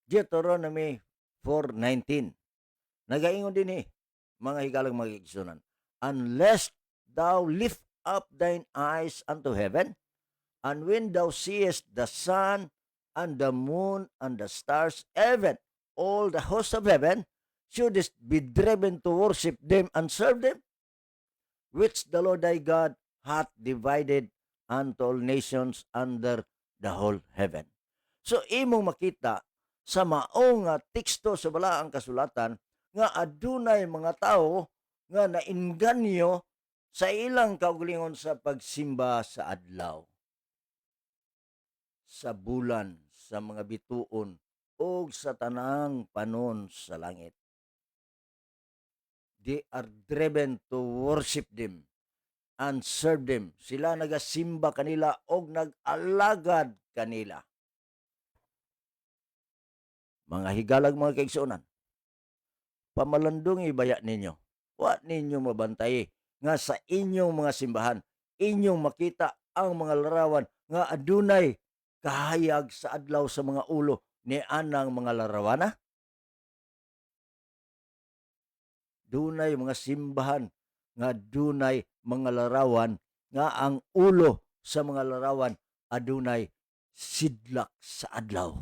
Deuteronomy 4:19. Nagaingon din mga higalang mga igsunan. Unless thou lift up thine eyes unto heaven, and when thou seest the sun and the moon and the stars, even all the hosts of heaven, shouldest be driven to worship them and serve them, which the Lord thy God hath divided unto all nations under the whole heaven. So imong makita sa mao nga teksto sa balaang kasulatan nga adunay mga tao nga nainganyo sa ilang kaugalingon sa pagsimba sa adlaw, sa bulan, sa mga bituon, o sa tanang panon sa langit. They are driven to worship them and serve them. Sila nagasimba kanila o nag-alagad kanila. Mga higalag mga kaigsunan, pamalandong ibaya ninyo. Wa ninyo mabantay nga sa inyong mga simbahan, inyong makita ang mga larawan nga adunay kahayag sa adlaw sa mga ulo ni anang mga larawana. Dunay mga simbahan nga dunay mga larawan nga ang ulo sa mga larawan adunay sidlak sa adlaw.